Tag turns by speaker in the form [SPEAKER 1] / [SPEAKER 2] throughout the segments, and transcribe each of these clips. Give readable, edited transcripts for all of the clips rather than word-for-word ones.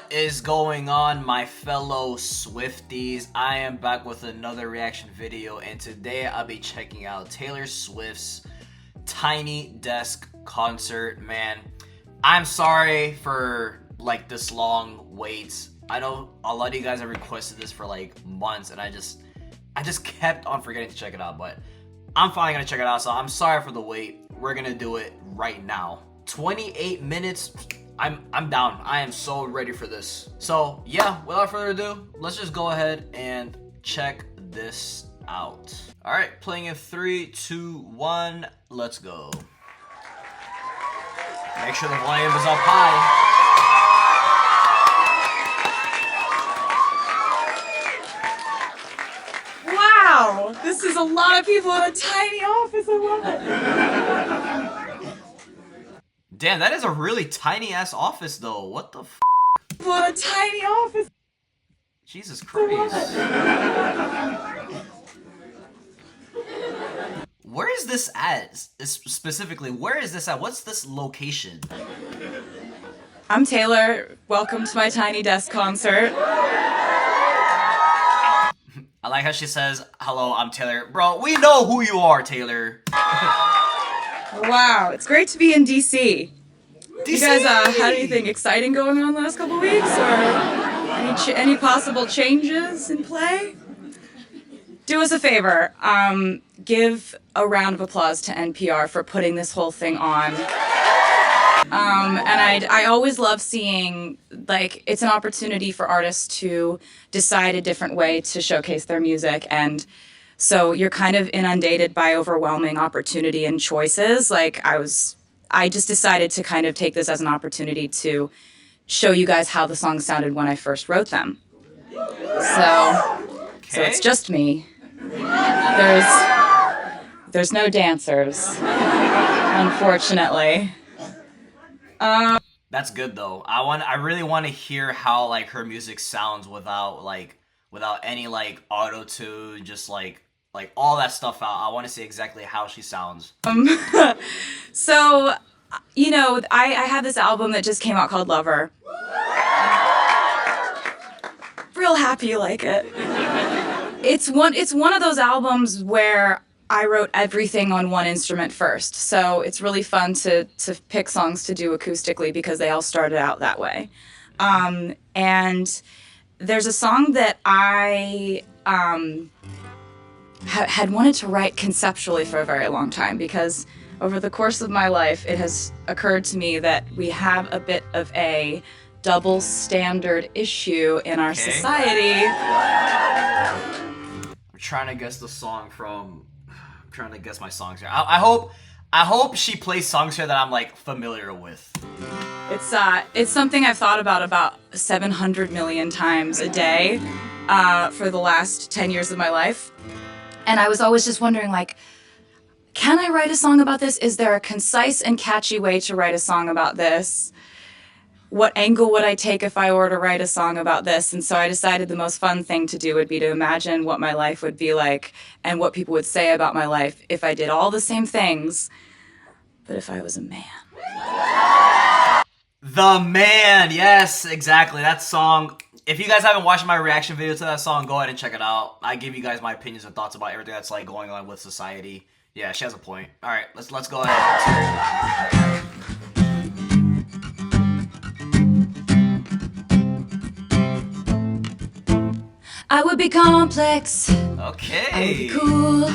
[SPEAKER 1] What is going on, my fellow Swifties? I am back with another reaction video, and today I'll be checking out Taylor Swift's Tiny Desk concert. Man, I'm sorry for like this long wait. I know a lot of you guys have requested this for like months, and I just kept on forgetting to check it out, but I'm finally gonna check it out, so I'm sorry for the wait. We're gonna do it right now. 28 minutes. I'm down. I am so ready for this. So yeah, without further ado, let's just go ahead and check this out. All right, playing in 3, 2, 1, let's go. Make sure the volume is up high.
[SPEAKER 2] Wow, this is a lot of people in a tiny office. I love it.
[SPEAKER 1] Damn, that is a really tiny ass office though. What the f?
[SPEAKER 2] People in a tiny office.
[SPEAKER 1] Jesus Christ. Where is this at? Specifically, where is this at? What's this location?
[SPEAKER 2] I'm Taylor. Welcome to my Tiny Desk concert.
[SPEAKER 1] I like how she says, "Hello, I'm Taylor." Bro, we know who you are, Taylor.
[SPEAKER 2] Wow, it's great to be in DC.
[SPEAKER 1] DC!
[SPEAKER 2] You guys had anything exciting going on the last couple weeks, or any possible changes in play? Do us a favor, give a round of applause to NPR for putting this whole thing on. And I always love seeing, like, it's an opportunity for artists to decide a different way to showcase their music, and so you're kind of inundated by overwhelming opportunity and choices. Like, I just decided to kind of take this as an opportunity to show you guys how the songs sounded when I first wrote them. So it's just me. There's no dancers, unfortunately.
[SPEAKER 1] That's good though. I really want to hear how like her music sounds without any like auto-tune, just like all that stuff out. I want to see exactly how she sounds.
[SPEAKER 2] So, you know, I have this album that just came out called Lover. Real happy you like it. It's one of those albums where I wrote everything on one instrument first. So it's really fun to pick songs to do acoustically because they all started out that way. And there's a song that I had wanted to write conceptually for a very long time, because over the course of my life, it has occurred to me that we have a bit of a double standard issue in our society.
[SPEAKER 1] I'm trying to guess the song from. I'm trying to guess my songs here. I hope she plays songs here that I'm like familiar with.
[SPEAKER 2] It's something I've thought about 700 million times a day for the last 10 years of my life. And I was always just wondering, like, can I write a song about this? Is there a concise and catchy way to write a song about this? What angle would I take if I were to write a song about this? And so I decided the most fun thing to do would be to imagine what my life would be like and what people would say about my life if I did all the same things, but if I was a man.
[SPEAKER 1] The Man, yes, exactly. That song. If you guys haven't watched my reaction video to that song, go ahead and check it out. I give you guys my opinions and thoughts about everything that's like going on with society. Yeah, she has a point. All right, let's go ahead.
[SPEAKER 3] I would be complex.
[SPEAKER 1] Okay.
[SPEAKER 3] I would be cool.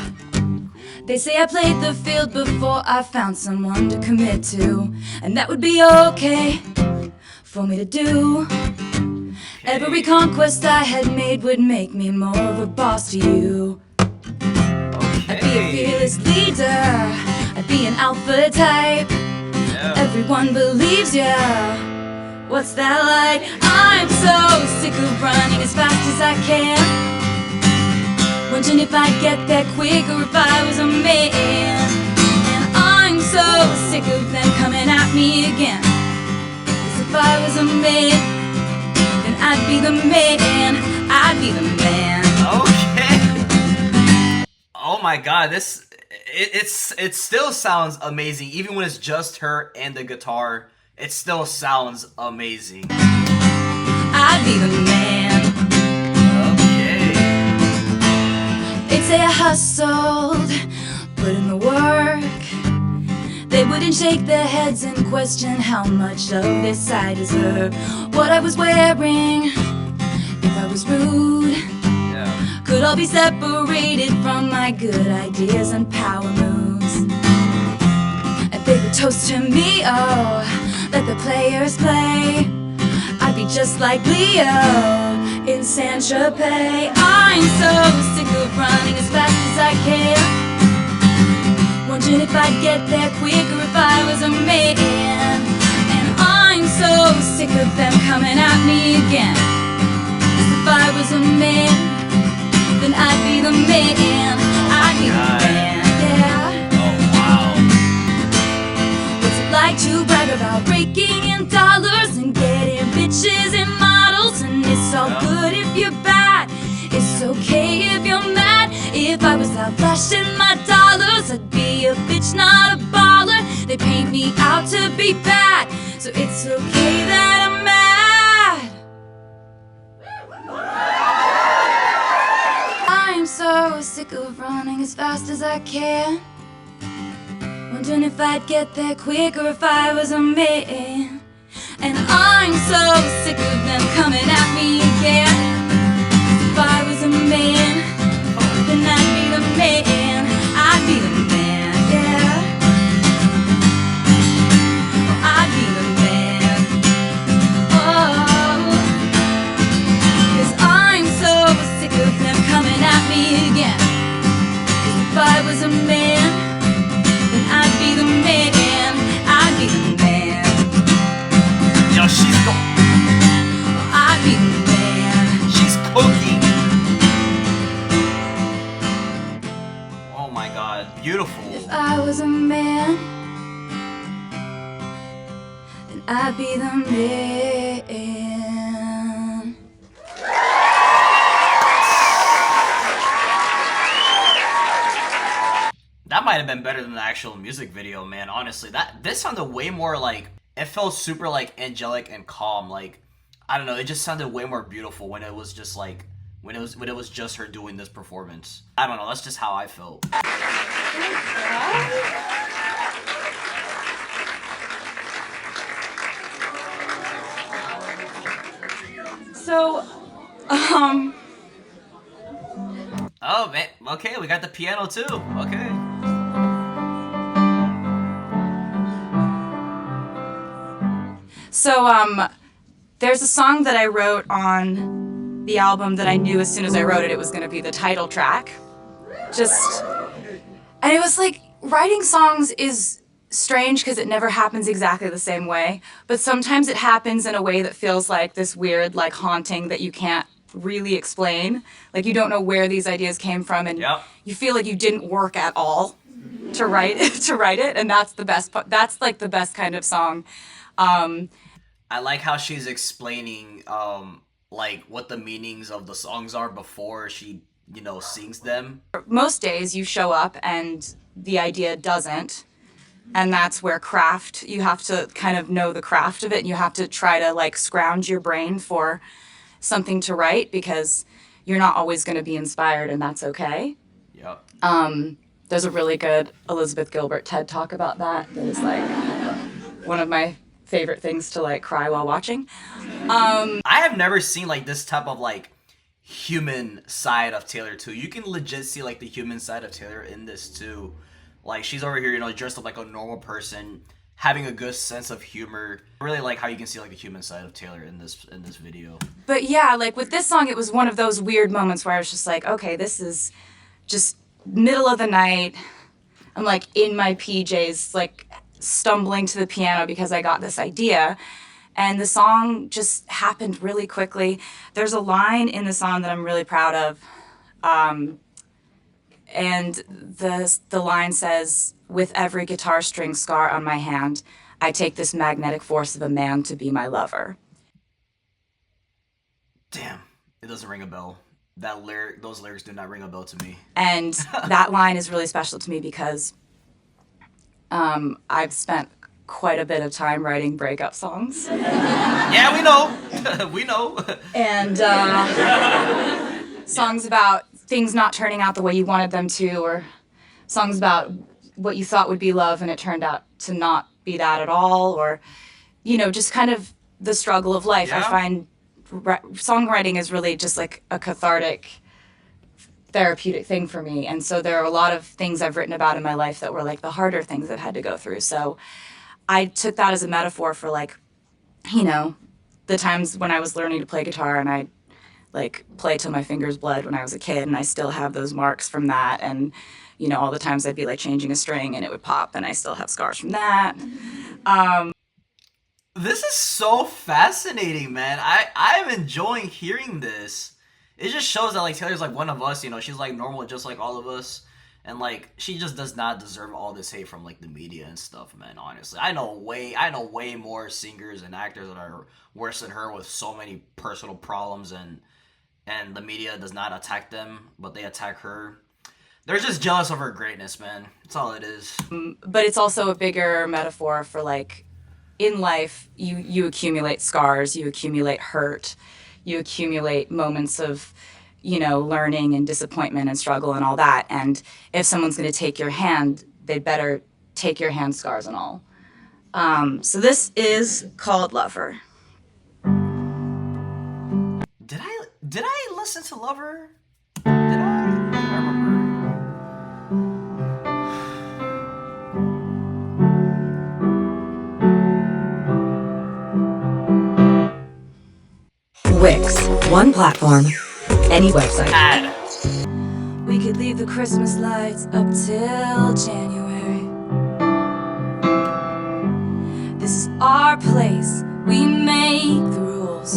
[SPEAKER 3] They say I played the field before I found someone to commit to, and that would be okay for me to do. Every conquest I had made would make me more of a boss to you. I'd be a fearless leader. I'd be an alpha type. Yeah. Everyone believes ya. What's that like? I'm so sick of running as fast as I can, wondering if I'd get there quicker if I was a man. And I'm so sick of them coming at me again, 'cause if I was a man, then I'd be the man. I'd be the man.
[SPEAKER 1] Okay. Oh my God, it still sounds amazing, even when it's just her and the guitar. It still sounds amazing.
[SPEAKER 3] I'd be the man.
[SPEAKER 1] Okay.
[SPEAKER 3] They'd say I hustled, put in the work. They wouldn't shake their heads and question how much of this I deserve. What I was wearing, if I was rude, could all be separated from my good ideas and power moves. And they would toast to me, oh, let the players play. I'd be just like Leo in Saint-Tropez. I'm so sick of running as fast as I can, wondering if I'd get there quicker if I was a man. And I'm so sick of them coming at me again, 'cause if I was a man, then I'd be the man. I'd be the man, yeah.
[SPEAKER 1] Oh, wow.
[SPEAKER 3] What's it like to brag about raking in dollars and getting bitches and models? And it's all good if you're bad, it's okay if you're mad. If I was out flashing my dollars, I'd be a bitch, not a baller. They paint me out to be bad, so it's okay that I'm mad. I'm so sick of running as fast as I can, wondering if I'd get there quicker if I was a man. And I'm so sick of them coming at me again. If I was a man, then I'd be the man. I'd be the man, yeah. I'd be the man. Oh, 'cause I'm so sick of them coming at me again. 'Cause if I was a man, then I'd be the man. I'd be the man.
[SPEAKER 1] Yo, she's
[SPEAKER 3] I'd be the man.
[SPEAKER 1] she's cooking. Oh my god, beautiful.
[SPEAKER 3] If I was a man, then I'd be the man.
[SPEAKER 1] That might have been better than the actual music video, man. Honestly, this sounded way more like, it felt super like angelic and calm. Like, I don't know, it just sounded way more beautiful when it was just like when it was just her doing this performance. I don't know, that's just how I felt.
[SPEAKER 2] So,
[SPEAKER 1] Oh man, okay, we got the piano too. Okay.
[SPEAKER 2] So, there's a song that I wrote on the album that I knew as soon as I wrote it, it was going to be the title track. And it was like, writing songs is strange because it never happens exactly the same way, but sometimes it happens in a way that feels like this weird, like, haunting that you can't really explain. Like, you don't know where these ideas came from, and you feel like you didn't work at all to write it, and that's the best part. That's like the best kind of song.
[SPEAKER 1] I like how she's explaining like what the meanings of the songs are before she, you know, sings them.
[SPEAKER 2] Most days you show up and the idea doesn't, and that's where craft, you have to kind of know the craft of it, and you have to try to like scrounge your brain for something to write because you're not always going to be inspired, and that's okay.
[SPEAKER 1] Yep.
[SPEAKER 2] There's a really good Elizabeth Gilbert TED Talk about that is like one of my favorite things to like cry while watching.
[SPEAKER 1] I have never seen like this type of like human side of Taylor too. You can legit see like the human side of Taylor in this too. Like, she's over here, you know, dressed up like a normal person, having a good sense of humor. I really like how you can see like the human side of Taylor in this video.
[SPEAKER 2] But yeah, like with this song, it was one of those weird moments where I was just like, okay, this is just middle of the night. I'm like in my PJs, like stumbling to the piano because I got this idea. And the song just happened really quickly. There's a line in the song that I'm really proud of. And the line says, "With every guitar string scar on my hand, I take this magnetic force of a man to be my lover."
[SPEAKER 1] Damn, it doesn't ring a bell. Those lyrics do not ring a bell to me.
[SPEAKER 2] And that line is really special to me because I've spent quite a bit of time writing breakup songs.
[SPEAKER 1] Yeah, we know. We know.
[SPEAKER 2] And songs about things not turning out the way you wanted them to, or songs about what you thought would be love and it turned out to not be that at all, or, you know, just kind of the struggle of life.
[SPEAKER 1] Yeah.
[SPEAKER 2] I find songwriting is really just like a cathartic, therapeutic thing for me. And so there are a lot of things I've written about in my life that were like the harder things I've had to go through. So I took that as a metaphor for, like, you know, the times when I was learning to play guitar and I like play till my fingers bled when I was a kid, and I still have those marks from that. And, you know, all the times I'd be like changing a string and it would pop, and I still have scars from that.
[SPEAKER 1] This is so fascinating, man. I'm enjoying hearing this. It just shows that, like, Taylor's like one of us, you know, she's like normal just like all of us. And, like, she just does not deserve all this hate from, like, the media and stuff, man, honestly. I know way more singers and actors that are worse than her with so many personal problems, and the media does not attack them, but they attack her. They're just jealous of her greatness, man. That's all it is.
[SPEAKER 2] But it's also a bigger metaphor for, like, in life, you accumulate scars, you accumulate hurt, you accumulate moments of, you know, learning and disappointment and struggle and all that. And if someone's going to take your hand, they'd better take your hand, scars and all. So this is called Lover.
[SPEAKER 1] Did I listen to Lover? Did I? I don't remember.
[SPEAKER 4] Wix. One platform. Any website.
[SPEAKER 1] Ad.
[SPEAKER 3] We could leave the Christmas lights up till January. This is our place, we make the rules.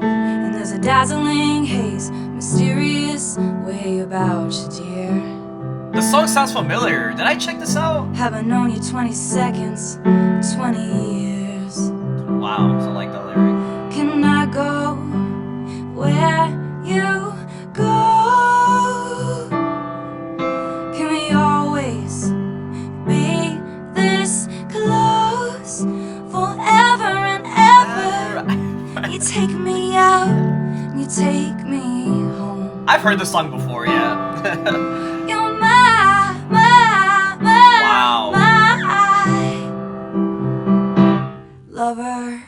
[SPEAKER 3] And there's a dazzling haze, mysterious way about you, dear.
[SPEAKER 1] The song sounds familiar. Did I check this out?
[SPEAKER 3] Haven't known you 20 seconds, 20 years.
[SPEAKER 1] Wow, so like the lyric.
[SPEAKER 3] Can I go where you go? Can we always be this close forever and ever? You take me out, you take me home.
[SPEAKER 1] I've heard this song before, yeah.
[SPEAKER 3] You're my
[SPEAKER 1] Wow.
[SPEAKER 3] lover.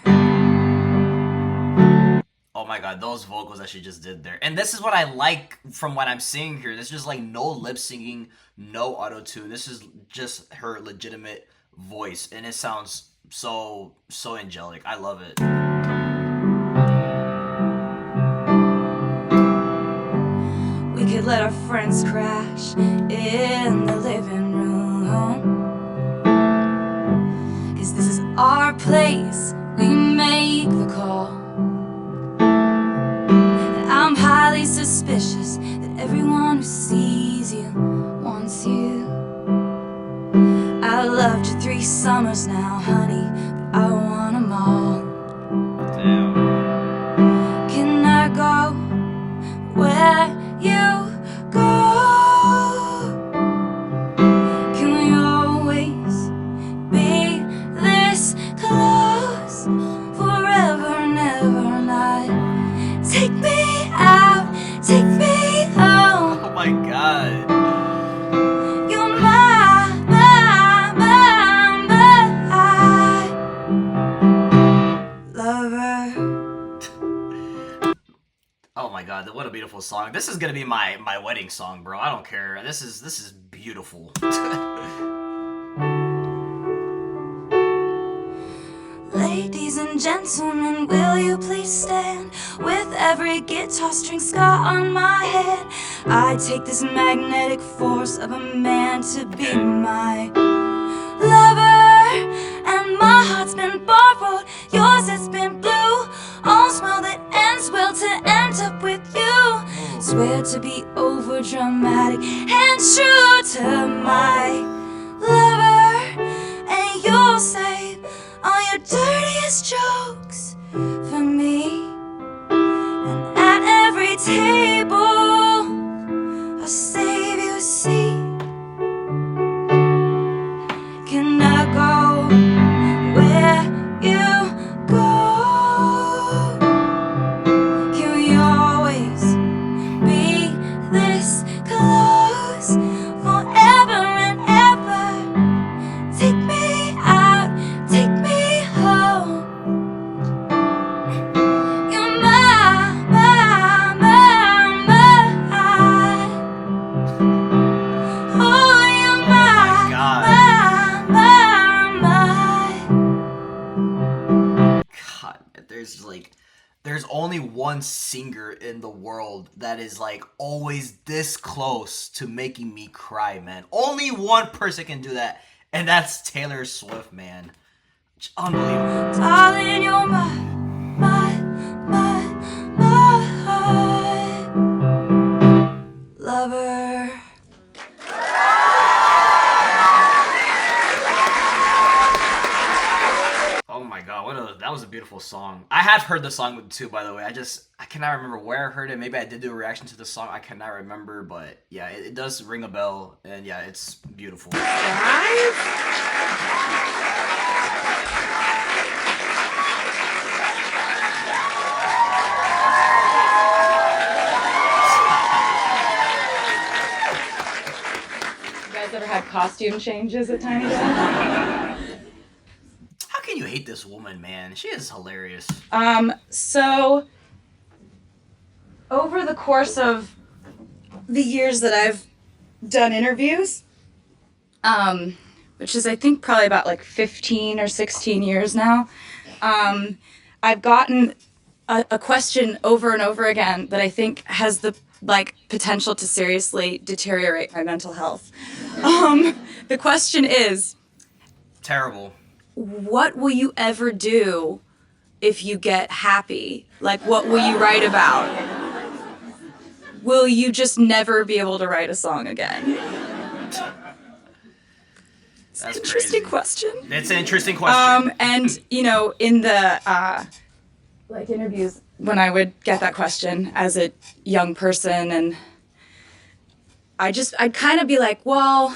[SPEAKER 1] Oh my god, those vocals that she just did there. And this is what I like from what I'm seeing here. This is just like no lip singing, no auto-tune. This is just her legitimate voice. And it sounds so angelic. I love it.
[SPEAKER 3] We could let our friends crash in the living room. 'Cause this is our place, we make the call. I'm highly suspicious that everyone who sees you wants you. I loved you 3 summers now, honey, but I want 'em all.
[SPEAKER 1] Damn.
[SPEAKER 3] Can I go where you go? Can we always be this close forever and ever? And take me out, take me home.
[SPEAKER 1] Oh my god.
[SPEAKER 3] You're my lover.
[SPEAKER 1] Oh my god, what a beautiful song. This is gonna be my wedding song, bro. I don't care. This is beautiful.
[SPEAKER 3] Ladies and gentlemen, will you please stand? With every guitar string scar on my head, I take this magnetic force of a man to be my lover. And my heart's been borrowed, yours has been blue. All smile that ends well to end up with you. Swear to be over dramatic and true to my lover. And you'll save all your dirtiest jokes for me. And at every table I'll save you a seat. Can I go
[SPEAKER 1] there's only one singer in the world that is like always this close to making me cry, man. Only one person can do that, and that's Taylor Swift, man. Unbelievable.
[SPEAKER 3] Darling, you're my lover.
[SPEAKER 1] Oh my god, that was a beautiful song. I have heard the song too, by the way. I cannot remember where I heard it. Maybe I did do a reaction to the song. I cannot remember, but yeah, it does ring a bell, and yeah, it's beautiful.
[SPEAKER 2] Ever had costume changes at Tiny Desk?
[SPEAKER 1] How can you hate this woman, man? She is hilarious.
[SPEAKER 2] So over the course of the years that I've done interviews, which is I think probably about like 15 or 16 years now, I've gotten a question over and over again that I think has the potential to seriously deteriorate my mental health. The question is,
[SPEAKER 1] terrible.
[SPEAKER 2] What will you ever do if you get happy? Like, what will you write about? Will you just never be able to write a song again? It's an interesting question.
[SPEAKER 1] It's an interesting question.
[SPEAKER 2] And, you know, in the, interviews, when I would get that question as a young person, and I'd kind of be like, well,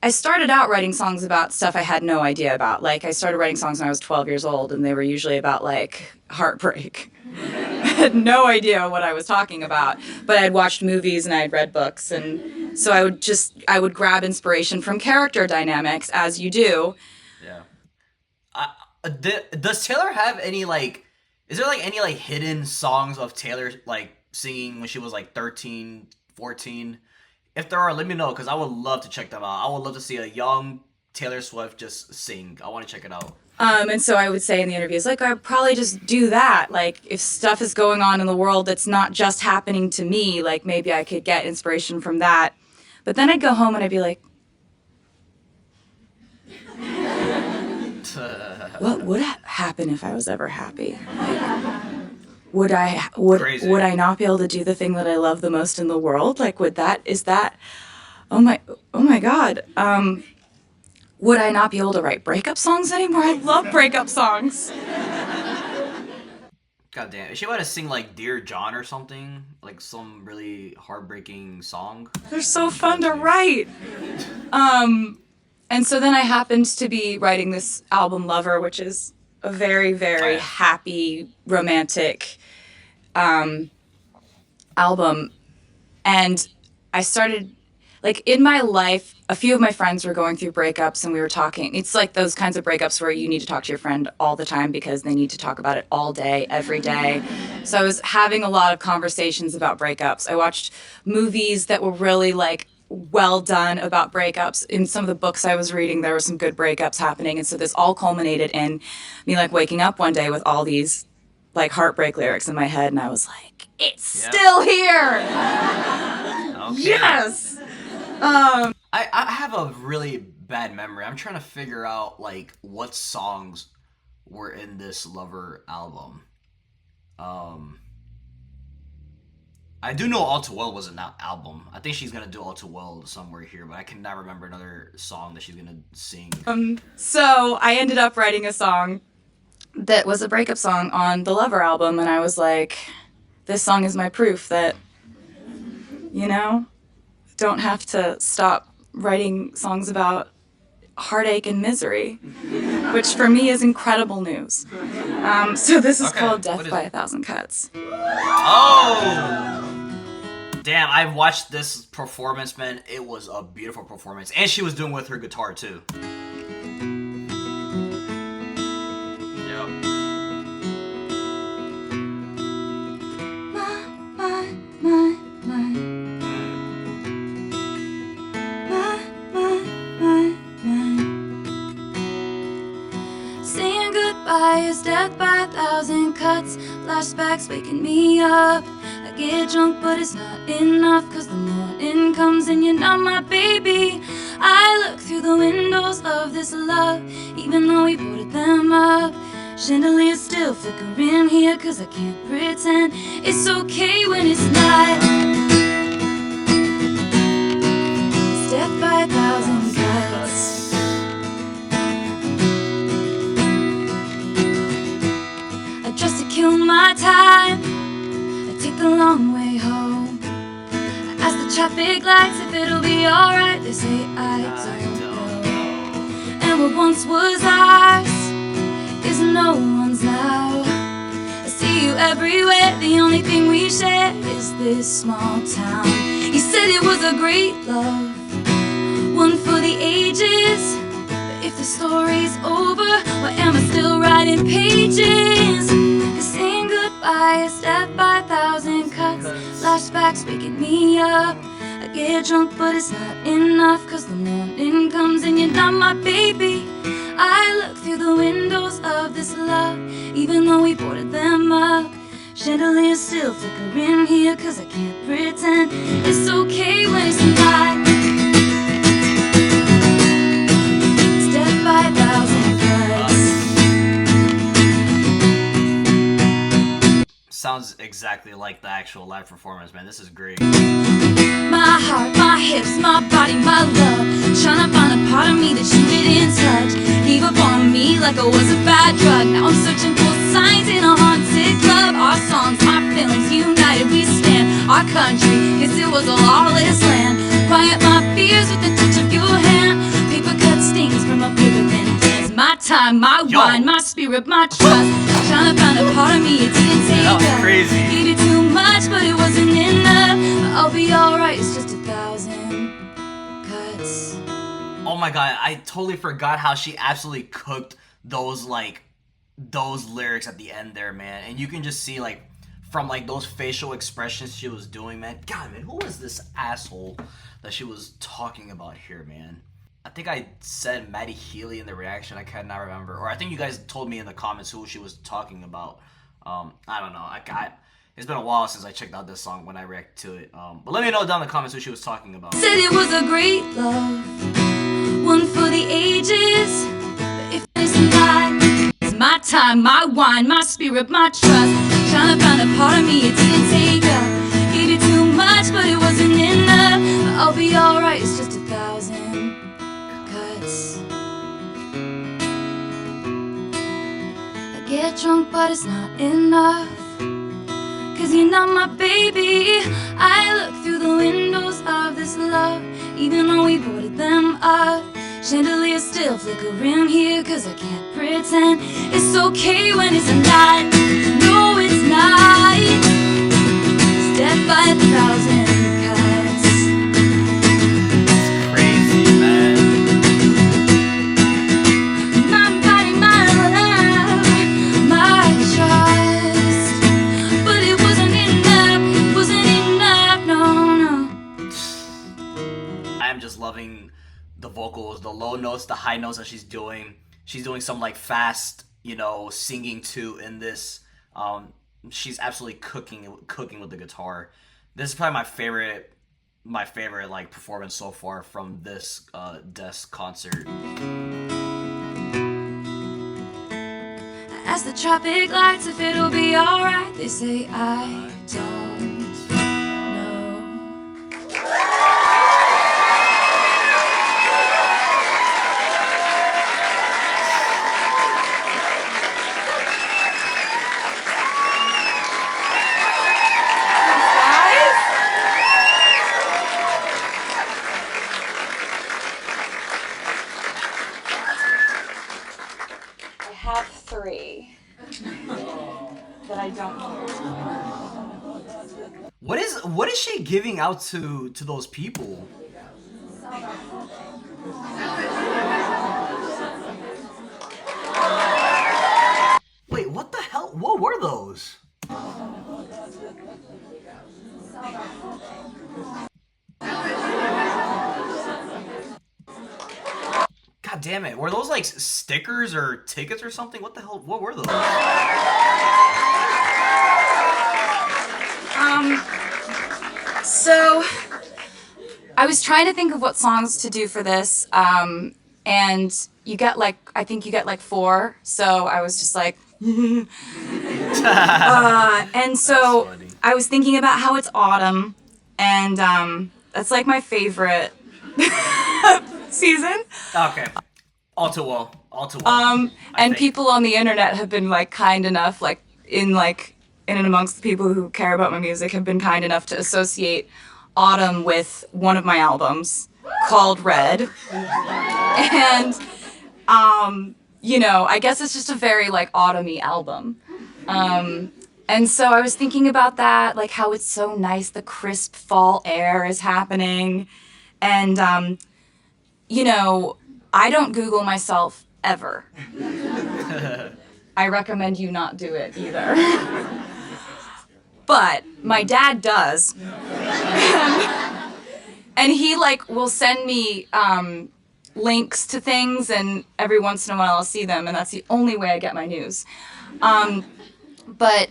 [SPEAKER 2] I started out writing songs about stuff I had no idea about. Like, I started writing songs when I was 12 years old, and they were usually about, like, heartbreak. I had no idea what I was talking about, but I'd watched movies and I'd read books, and so I would grab inspiration from character dynamics, as you do.
[SPEAKER 1] Yeah. Does Taylor have any, is there, any, hidden songs of Taylor, singing when she was, 13, 14? If there are, let me know, because I would love to check them out. I would love to see a young Taylor Swift just sing. I want to check it out.
[SPEAKER 2] And so I would say in the interviews, I'd probably just do that. If stuff is going on in the world that's not just happening to me, maybe I could get inspiration from that. But then I'd go home and I'd be like, what would happen if I was ever happy? Would I not be able to do the thing that I love the most in the world? Oh my God. Would I not be able to write breakup songs anymore? I love breakup songs.
[SPEAKER 1] God damn. Is she about to sing Dear John or something? Some really heartbreaking song?
[SPEAKER 2] They're so fun to write. And so then I happened to be writing this album, Lover, which is a very, very happy, romantic album. And I started, in my life, a few of my friends were going through breakups and we were talking. It's those kinds of breakups where you need to talk to your friend all the time because they need to talk about it all day, every day. So I was having a lot of conversations about breakups. I watched movies that were really, well done about breakups. In some of the books I was reading, there were some good breakups happening. And so this all culminated in me waking up one day with all these heartbreak lyrics in my head. And I was like, it's still here.
[SPEAKER 1] Okay.
[SPEAKER 2] Yes.
[SPEAKER 1] I have a really bad memory. I'm trying to figure out what songs were in this Lover album. I do know All Too Well was an album. I think she's gonna do All Too Well somewhere here, but I cannot remember another song that she's gonna sing.
[SPEAKER 2] So I ended up writing a song that was a breakup song on the Lover album, and I was like, this song is my proof that, don't have to stop writing songs about heartache and misery, which for me is incredible news. So this is called Death by a Thousand Cuts.
[SPEAKER 1] Oh! Damn, I've watched this performance, man. It was a beautiful performance. And she was doing with her guitar, too. Yep.
[SPEAKER 3] Saying goodbye is death by a thousand cuts, flashbacks waking me up. I get drunk, but it's not enough, 'cause the morning comes and you're not my baby. I look through the windows of this love, even though we boarded them up. Chandeliers still flickering here, 'cause I can't pretend it's okay when it's not. Death by 1,000 cuts. I dress to kill my time, I take the long way home. I ask the traffic lights if it'll be alright. They say I don't know. And what once was ours is no one's now. I see you everywhere, the only thing we share is this small town. You said it was a great love, one for the ages. But if the story's over, why am I still writing pages? 'Cause saying goodbye is death by 1,000 cuts, flashbacks waking me up. I get drunk, but it's not enough, 'cause the morning comes and you're not my baby. I look through the windows of this love, even though we boarded them up. Chandeliers still flickering here, 'cause I can't pretend it's okay when it's not. It's death by 1,000 cuts.
[SPEAKER 1] Sounds exactly like the actual live performance, man. This is great.
[SPEAKER 3] My heart, my hips, my body, my love, trying to find a part of me that you didn't touch. Gave up on me like I was a bad drug. Now I'm searching for signs in a haunted club. Our songs, our feelings, united we stand. Our country, guess it was a lawless land. Quiet my fears with the touch of your hand. Paper cut stings from a paper thin dance. My time, my wine, my spirit, my trust. Trying to find a part of me it didn't take.
[SPEAKER 1] That was crazy.
[SPEAKER 3] Gave you too much, but it wasn't enough. I'll be alright, it's just 1,000 cuts.
[SPEAKER 1] Oh my god, I totally forgot how she absolutely cooked those lyrics at the end there, man. And you can just see from those facial expressions she was doing, man. God, man, who was this asshole that she was talking about here, man? I think I said Maddie Healy in the reaction. I cannot remember, or I think you guys told me in the comments who she was talking about. I don't know. It's been a while since I checked out this song when I reacted to it. But let me know down in the comments who she was talking about.
[SPEAKER 3] Said it was a great love, one for the ages. But if it's not, it's my time, my wine, my spirit, my trust. Trying to find a part of me it didn't take up. Gave you too much, but it wasn't enough. But I'll be alright, it's just 1,000 cuts. I get drunk, but it's not enough, 'cause you're not my baby. I look through the windows of this love, even though we boarded them up. Chandeliers still flickering here, 'cause I can't pretend it's okay when it's not. No, it's not. It's death by 1,000 cuts.
[SPEAKER 1] Crazy, man.
[SPEAKER 3] My body, my love, my trust. But it wasn't enough, no.
[SPEAKER 1] I am just loving the vocals, the low notes, the high notes that she's doing. She's doing some fast, singing too in this. She's absolutely cooking with the guitar. This is probably my favorite performance so far from this Desk concert.
[SPEAKER 3] I ask the traffic lights if it'll be alright. They say I don't know.
[SPEAKER 2] I have 3 that I don't know.
[SPEAKER 1] What is she giving out to those people? Wait, what the hell? What were those? God damn it. Were those stickers or tickets or something? What the hell? What were those?
[SPEAKER 2] I was trying to think of what songs to do for this, and you get like, I think you get like 4, so I was just like, and so I was thinking about how it's autumn, and that's like my favorite season.
[SPEAKER 1] Okay. All too well. All too well.
[SPEAKER 2] And people on the internet have been like kind enough, like in and amongst the people who care about my music, have been kind enough to associate autumn with one of my albums called Red. And you know, I guess it's just a very like autumny album. And so I was thinking about that, like how it's so nice, the crisp fall air is happening. And you know, I don't Google myself ever. I recommend you not do it either. But my dad does. And he like will send me links to things, and every once in a while I'll see them, and that's the only way I get my news. But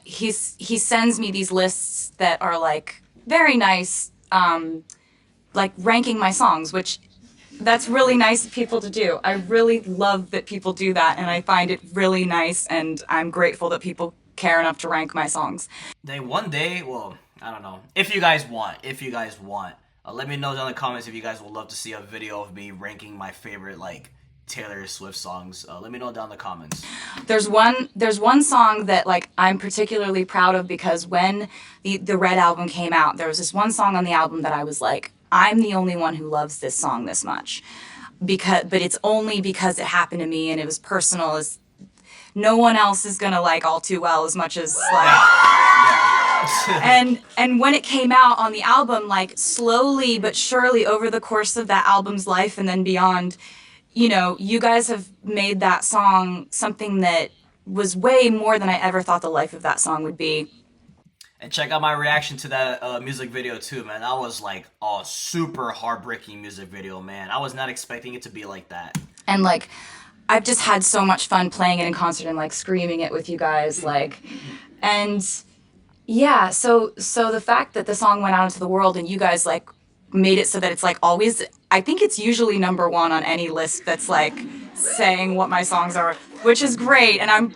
[SPEAKER 2] he sends me these lists that are like very nice, like ranking my songs, which that's really nice of people to do. I really love that people do that, and I find it really nice, and I'm grateful that people care enough to rank my songs.
[SPEAKER 1] One day, well, I don't know. If you guys want, let me know down in the comments if you guys would love to see a video of me ranking my favorite like Taylor Swift songs. Let me know down in the comments.
[SPEAKER 2] There's one song that like I'm particularly proud of, because when the Red album came out, there was this one song on the album that I was like, I'm the only one who loves this song this much, but it's only because it happened to me and it was personal. As no one else is gonna like All Too Well as much as like. And when it came out on the album, like slowly but surely over the course of that album's life and then beyond, you know, you guys have made that song something that was way more than I ever thought the life of that song would be.
[SPEAKER 1] And check out my reaction to that music video too, man. That was like a super heartbreaking music video, man. I was not expecting it to be like that.
[SPEAKER 2] And like, I've just had so much fun playing it in concert and like screaming it with you guys, like, and yeah. So the fact that the song went out into the world and you guys like made it so that it's like always, I think it's usually #1 on any list that's like saying what my songs are, which is great. And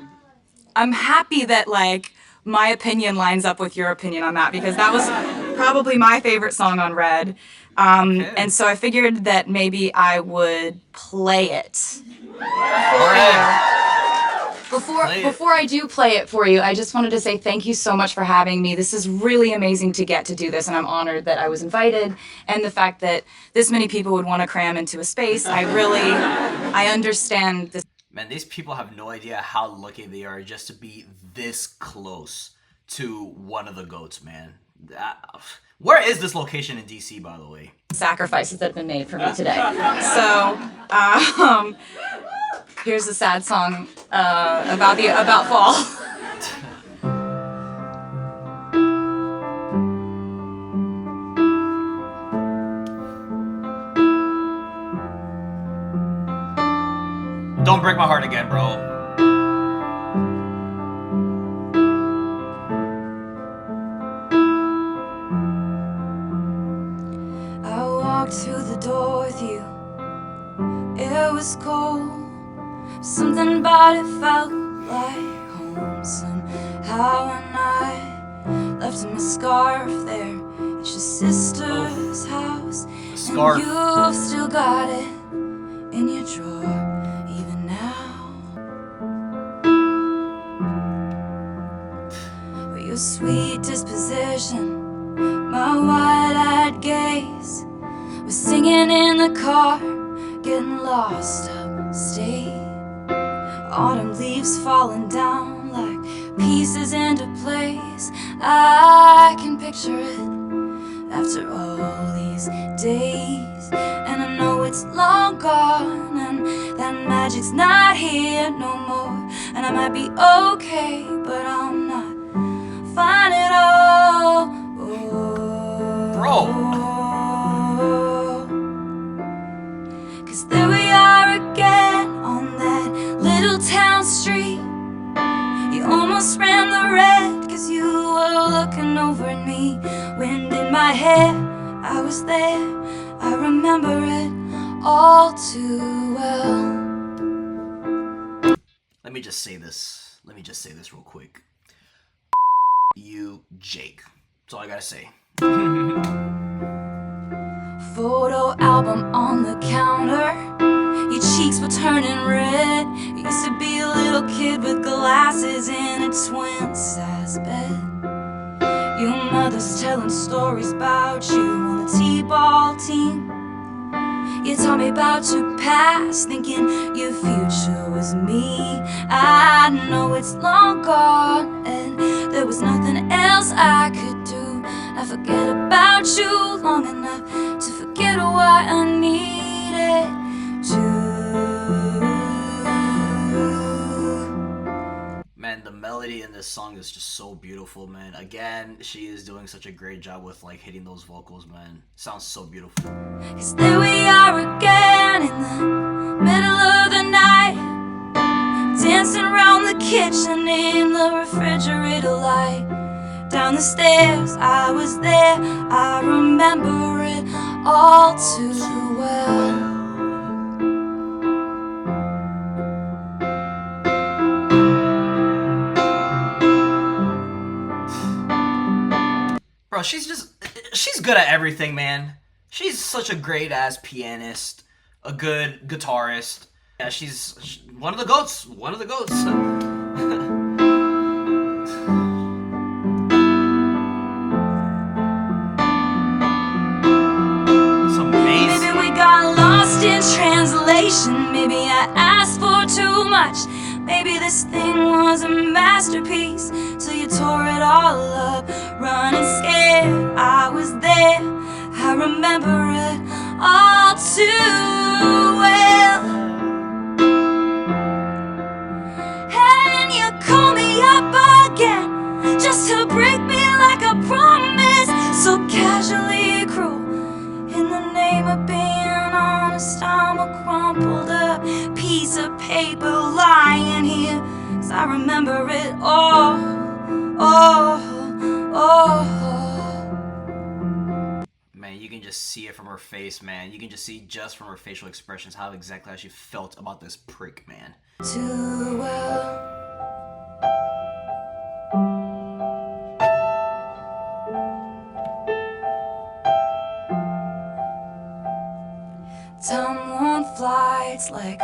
[SPEAKER 2] I'm happy that like my opinion lines up with your opinion on that, because that was probably my favorite song on Red. Okay. And so I figured that maybe I would play it for you. Before I do play it for you, I just wanted to say thank you so much for having me. This is really amazing to get to do this, and I'm honored that I was invited, and the fact that this many people would want to cram into a space. I understand this.
[SPEAKER 1] Man, these people have no idea how lucky they are just to be this close to one of the GOATs, man. Where is this location in DC, by the way?
[SPEAKER 2] Sacrifices that have been made for me today. So, here's a sad song about fall.
[SPEAKER 1] Don't break my heart again, bro.
[SPEAKER 3] I walked through the door with you. It was cold. Something about it felt like home. Somehow when I left my scarf there at your sister's house,
[SPEAKER 1] Scarf.
[SPEAKER 3] and you've still got it in your drawer. Your sweet disposition, my wide-eyed gaze, was singing in the car, getting lost upstate. Autumn leaves falling down like pieces into place. I can picture it after all these days, and I know it's long gone, and that magic's not here no more. And I might be okay, but I'm not fine at all.
[SPEAKER 1] Bro.
[SPEAKER 3] 'Cause there we are again on that little town street. You almost ran the red 'cause you were looking over at me. Wind in my hair, I was there, I remember it all too well.
[SPEAKER 1] Let me just say this. Let me just say this real quick. You, Jake. That's all I gotta say.
[SPEAKER 3] Photo album on the counter. Your cheeks were turning red. You used to be a little kid with glasses in a twin-size bed. Your mother's telling stories about you on the t-ball team. You told me about your past, thinking your future was me. I know it's long gone, and there was nothing else I could do. I forget about you long enough to forget why I needed to.
[SPEAKER 1] Man, the melody in this song is just so beautiful, man. Again, she is doing such a great job with like hitting those vocals, man. Sounds so beautiful.
[SPEAKER 3] 'Cause there we are again in the middle of the night, dancing around the kitchen in the refrigerator light. Down the stairs, I was there, I remember it all too well.
[SPEAKER 1] Bro, she's good at everything, man. She's such a great ass pianist, a good guitarist. Yeah, she's one of the goats. One of the goats. It's amazing.
[SPEAKER 3] Maybe we got lost in translation. Maybe I asked for too much. Maybe this thing was a masterpiece till you tore it all up. Running scared, I was there. I remember it all too well. And you call me up again just to break me like a promise, so casually cruel. In the name of being honest, I'm a crumpled up piece of paper lying here. 'Cause I remember it all, oh.
[SPEAKER 1] Man, you can just see it from her face, man. You can just see just from her facial expressions how exactly how she felt about this prick, man.
[SPEAKER 3] Too well. Time won't fly, it's like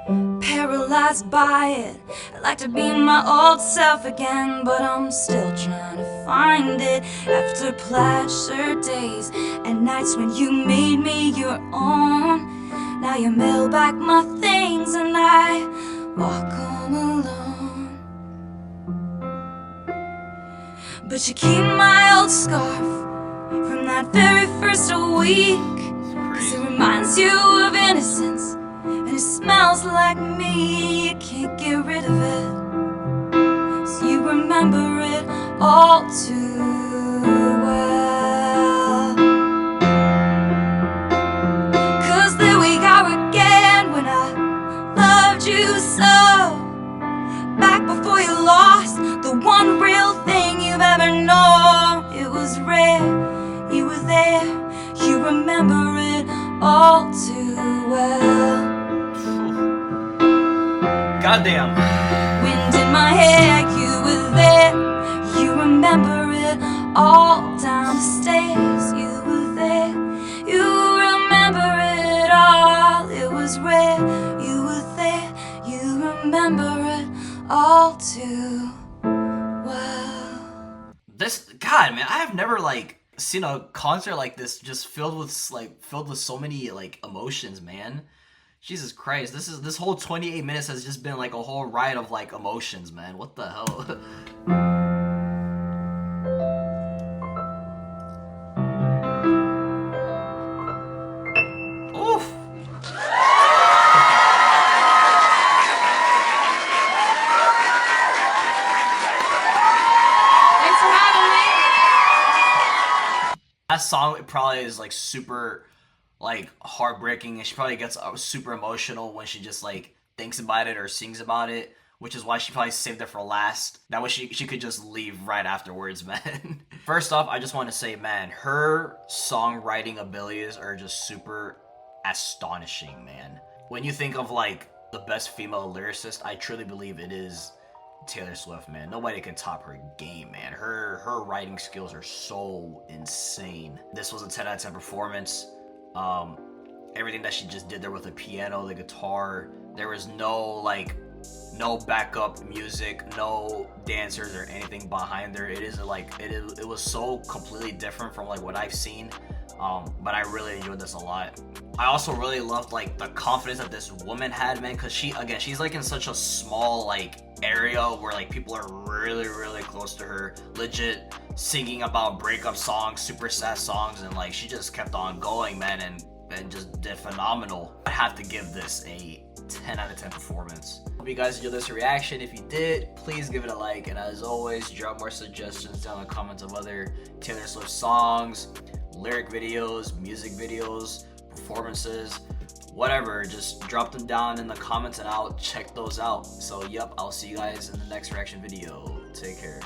[SPEAKER 3] I'm paralyzed by it. I'd like to be my old self again, but I'm still trying to find it. After plaid shirt days and nights when you made me your own, now you mail back my things and I walk home alone. But you keep my old scarf from that very first week, 'cause it reminds you of innocence and it smells like me. You can't get rid of it, so you remember it all too well. 'Cause there we are again when I loved you so, back before you lost the one real thing you've ever known. It was rare, you were there, you remember it all too well.
[SPEAKER 1] Goddamn.
[SPEAKER 3] Wind in my hair, you were there, you remember it all. Down the stairs, you were there, you remember it all. It was rare, you were there, you remember it all too well.
[SPEAKER 1] This, God, man, I have never like seen a concert like this just filled with so many like emotions, man. Jesus Christ, this whole 28 minutes has just been like a whole ride of like emotions, man. What the hell? Oof.
[SPEAKER 2] Thanks for having me.
[SPEAKER 1] That song probably is like super like heartbreaking, and she probably gets super emotional when she just like thinks about it or sings about it. which is why she probably saved it for last. That way she could just leave right afterwards, man. First off, I just want to say, man, her songwriting abilities are just super astonishing, man. When you think of like the best female lyricist, I truly believe it is Taylor Swift, man. Nobody can top her game, man. Her writing skills are so insane. This was a 10 out of 10 performance. Everything that she just did there with the piano, the guitar, there was no backup music, no dancers or anything behind her. It was so completely different from like what I've seen. But I really enjoyed this a lot. I also really loved like the confidence that this woman had, man, because she's like in such a small like area where like people are really close to her, legit singing about breakup songs, super sad songs, and like she just kept on going, man, and just did phenomenal. I have to give this a 10 out of 10 performance. Hope you guys enjoyed this reaction. If you did, please give it a like, and as always, drop more suggestions down in the comments of other Taylor Swift songs, lyric videos, music videos, performances, whatever. Just drop them down in the comments and I'll check those out. So yep, I'll see you guys in the next reaction video. Take care.